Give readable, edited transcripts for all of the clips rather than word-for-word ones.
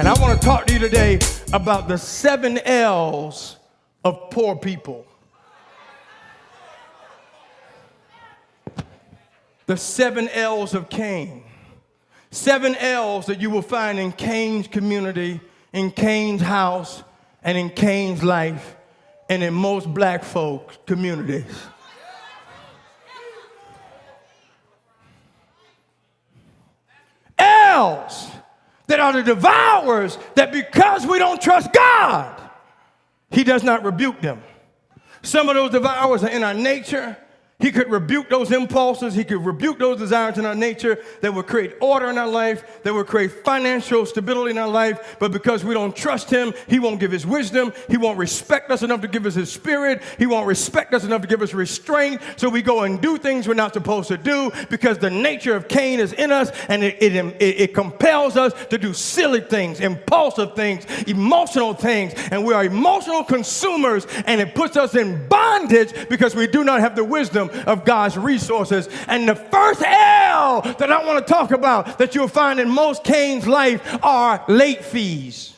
And I want to talk to you today about the 7 L's of poor people. The 7 L's of Cain. 7 L's that you will find in Cain's community, in Cain's house, and in Cain's life, and in most black folks' communities. L's that are the devourers, that because we don't trust God, he does not rebuke them. Some of those devourers are in our nature. He could rebuke those impulses. He could rebuke those desires in our nature that would create order in our life, that would create financial stability in our life. But because we don't trust him, he won't give his wisdom. He won't respect us enough to give us his spirit. He won't respect us enough to give us restraint. So we go and do things we're not supposed to do because the nature of Cain is in us, and it compels us to do silly things, impulsive things, emotional things. And we are emotional consumers, and it puts us in bondage because we do not have the wisdom of God's resources. And the first L that I want to talk about that you'll find in most Cain's life are late fees.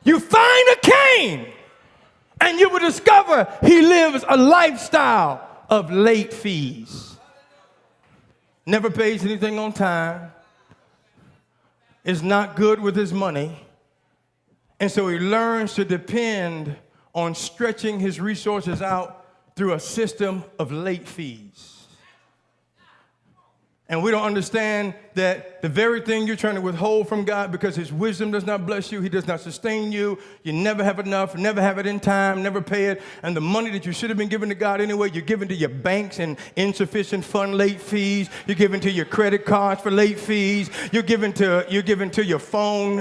You find a Cain, and you will discover he lives a lifestyle of late fees. Never pays anything on time. Is not good with his money. And so he learns to depend on stretching his resources out through a system of late fees. And we don't understand that the very thing you're trying to withhold from God because his wisdom does not bless you, he does not sustain you, you never have enough, never have it in time, never pay it, and the money that you should have been giving to God anyway, you're giving to your banks and insufficient fund late fees, you're giving to your credit cards for late fees, you're giving to your phone,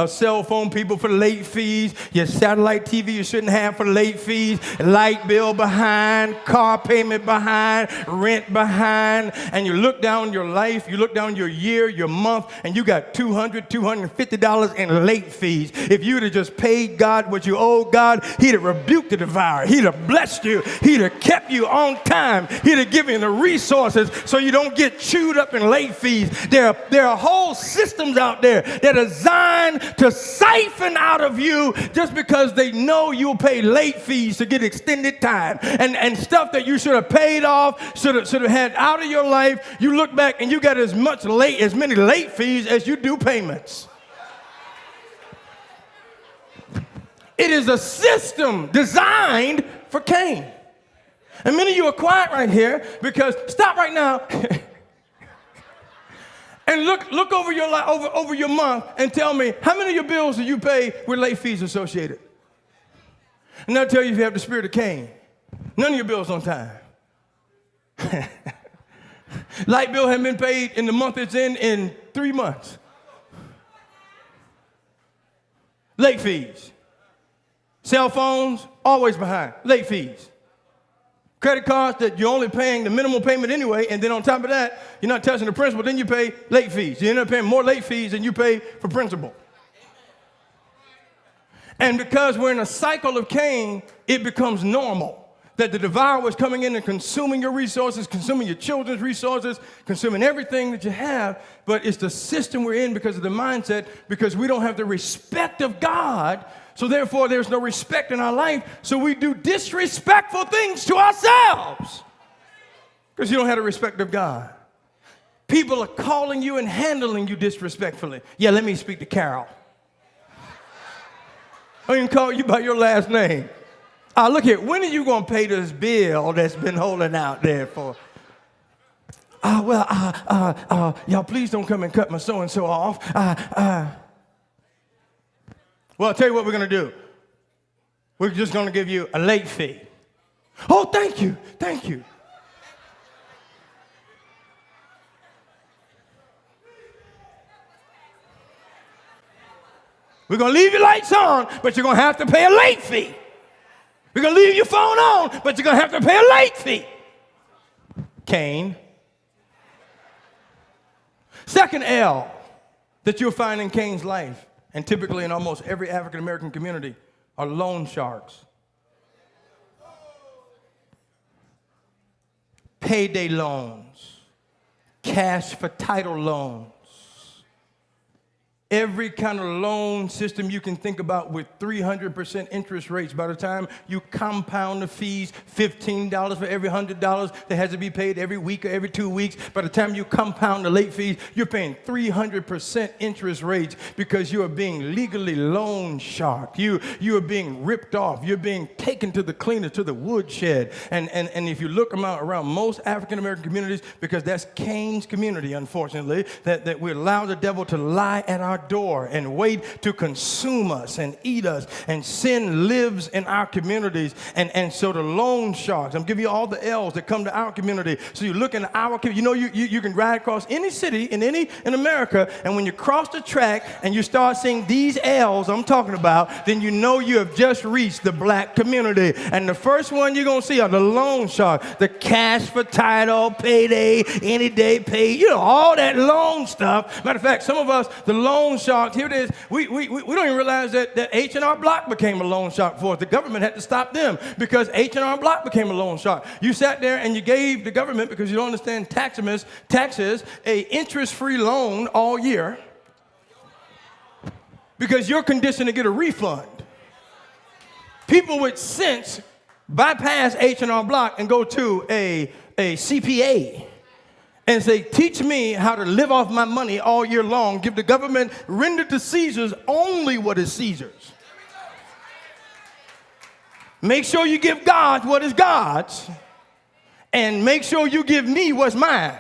cell phone people for late fees, your satellite TV you shouldn't have for late fees, light bill behind, car payment behind, rent behind, and you look down your life, you look down your year, your month, and you got $200, $250 in late fees. If you would have just paid God what you owe God, he'd have rebuked the devourer. He'd have blessed you. He'd have kept you on time. He'd have given you the resources so you don't get chewed up in late fees. There are whole systems out there that are designed to siphon out of you just because they know you'll pay late fees to get extended time. And stuff that you should have paid off, should have had out of your life, you look back and you got as many late fees as you do payments. It is a system designed for Cain. And many of you are quiet right here because stop right now and look over your life, over your month and tell me how many of your bills do you pay with late fees associated? And I'll tell you if you have the spirit of Cain. None of your bills on time. Light bill hadn't been paid in the month it's in 3 months. Late fees. Cell phones, always behind. Late fees. Credit cards that you're only paying the minimal payment anyway, and then on top of that, you're not touching the principal, then you pay late fees. You end up paying more late fees than you pay for principal. And because we're in a cycle of Cain, it becomes normal that the devourer is coming in and consuming your resources, consuming your children's resources, consuming everything that you have. But it's the system we're in because of the mindset, because we don't have the respect of God. So therefore, there's no respect in our life. So we do disrespectful things to ourselves because you don't have the respect of God. People are calling you and handling you disrespectfully. Yeah, let me speak to Carol. I didn't call you by your last name. Look here, when are you going to pay this bill that's been holding out there for? Y'all please don't come and cut my so-and-so off. Well, I'll tell you what we're going to do. We're just going to give you a late fee. Oh, thank you. We're going to leave your lights on, but you're going to have to pay a late fee. We're going to leave your phone on, but you're going to have to pay a late fee. Cain. Second L that you'll find in Cain's life, and typically in almost every African American community, are loan sharks. payday loans, cash for title loans, every kind of loan system you can think about with 300% interest rates. By the time you compound the fees, $15 for every $100 that has to be paid every week or every 2 weeks. By the time you compound the late fees, you're paying 300% interest rates because you are being legally loan sharked. You are being ripped off. You're being taken to the cleaner, to the woodshed. And if you look around most African-American communities, because that's Cain's community, unfortunately, that we allow the devil to lie at our door and wait to consume us and eat us, and sin lives in our communities, and so the loan sharks, I'm giving you all the L's that come to our community. So you look in our community, you can ride across any city in America, and when you cross the track and you start seeing these L's I'm talking about, then you know you have just reached the black community. And the first one you're going to see are the loan shark, the cash for title, payday, any day pay, all that loan stuff. Matter of fact, some of us, the loan sharks, here it is, we don't even realize that H&R Block became a loan shark for us. The government had to stop them because H&R Block became a loan shark. You sat there and you gave the government, because you don't understand taxes, a interest-free loan all year because you're conditioned to get a refund. People with sense bypass H&R Block and go to a CPA and say, teach me how to live off my money all year long. Give the government, render to Caesar's only what is Caesar's. Make sure you give God what is God's, and make sure you give me what's mine.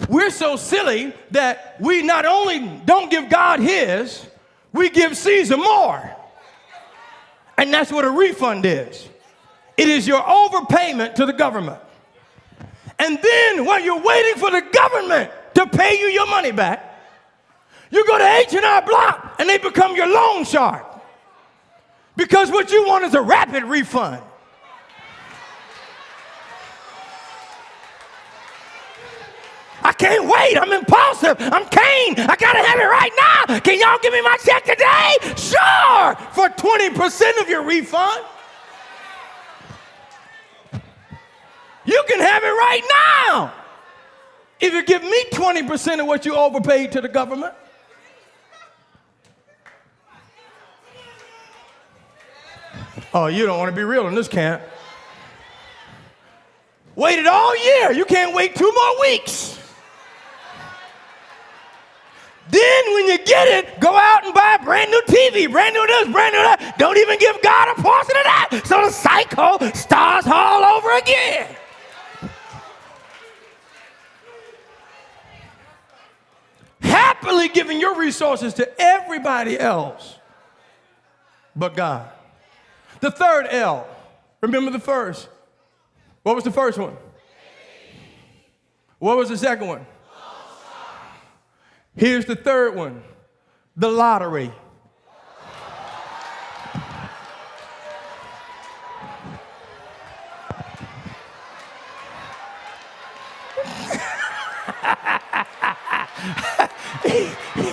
We're so silly that we not only don't give God his, we give Caesar more. And that's what a refund is. It is your overpayment to the government. And then while you're waiting for the government to pay you your money back, you go to H&R Block and they become your loan shark. Because what you want is a rapid refund. I can't wait. I'm impulsive. I'm Cain. I got to have it right now. Can y'all give me my check today? Sure. For 20% of your refund. You can have it right now if you give me 20% of what you overpaid to the government. Oh, you don't want to be real in this camp. Waited all year. You can't wait 2 more weeks. Then when you get it, go out and buy a brand new TV, brand new this, brand new that. Don't even give God a portion of that. So the cycle starts all over again. Happily giving your resources to everybody else but God. The third L, remember the first. What was the first one? What was the second one? Here's the third one, the lottery.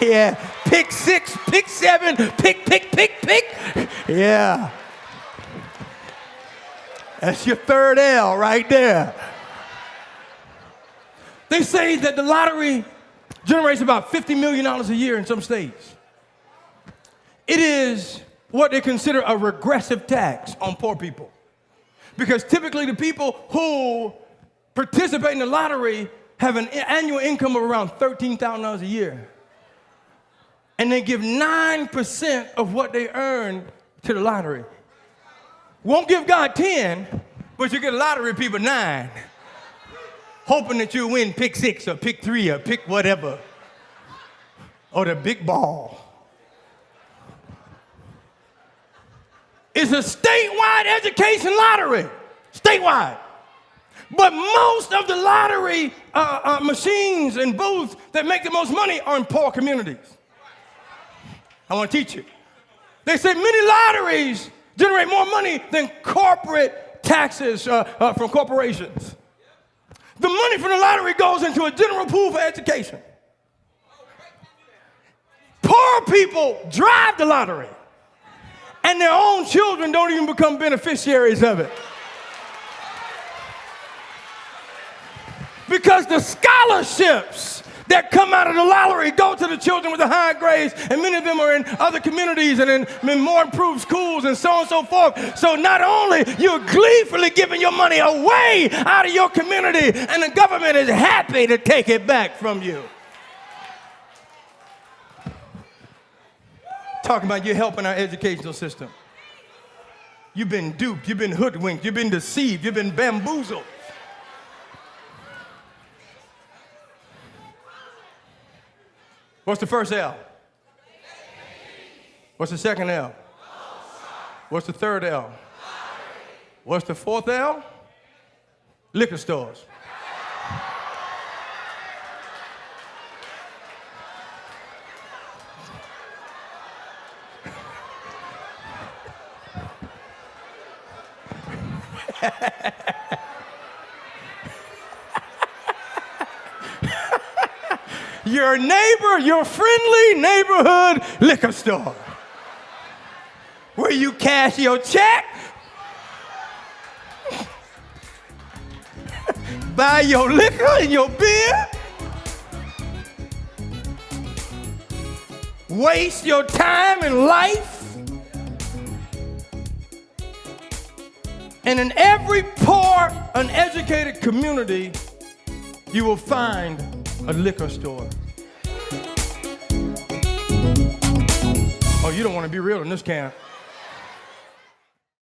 Yeah, pick 6, pick 7, pick. Yeah. That's your third L right there. They say that the lottery generates about $50 million a year in some states. It is what they consider a regressive tax on poor people. Because typically the people who participate in the lottery have an annual income of around $13,000 a year. And they give 9% of what they earn to the lottery. Won't give God 10, but you get a lottery people 9. Hoping that you win pick 6 or pick 3 or pick whatever. Or the big ball. It's a statewide education lottery. Statewide. But most of the lottery machines and booths that make the most money are in poor communities. I want to teach you. They say many lotteries generate more money than corporate taxes from corporations. The money from the lottery goes into a general pool for education. Poor people drive the lottery, and their own children don't even become beneficiaries of it. Because the scholarships that come out of the lottery go to the children with the high grades, and many of them are in other communities and in more improved schools and so on and so forth. So not only you're gleefully giving your money away out of your community, and the government is happy to take it back from you. Talking about you helping our educational system. You've been duped, you've been hoodwinked, you've been deceived, you've been bamboozled. What's the first L? What's the second L? What's the third L? What's the fourth L? Liquor stores. Your neighbor, your friendly neighborhood liquor store, where you cash your check, buy your liquor and your beer, waste your time and life. And in every poor, uneducated community, you will find a liquor store. Oh, you don't want to be real in this camp.